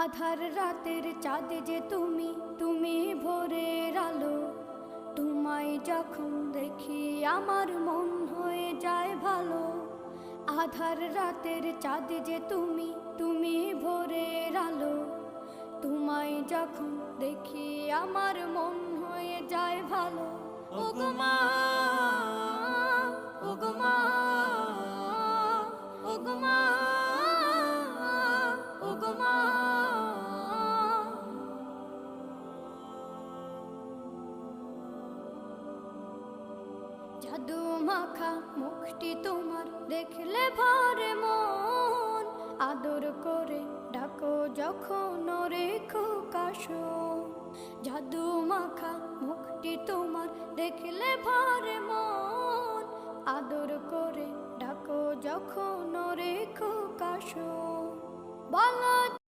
আধার রাতের চাঁদ যে তুমি, তুমি ভোরের আলো। তোমায় যখন দেখি আমার মন হয়ে যায় ভালো। আধার রাতের চাঁদ যে তুমি, তুমি ভোরের আলো। তোমায় যখন দেখি আমার মন হয়ে যায় ভালো। ওগো মা, ওগো মা, ওগো মা, ওগো মা। জাদু মাখা মুখটি তোমার দেখলে ভরে মন। আদর করে ডাকো যখন রেখো কাশন। জাদু মাখা মুখটি তোমার দেখলে ভরে মন। আদর করে ডাকো যখন রেখো কাশন। বলো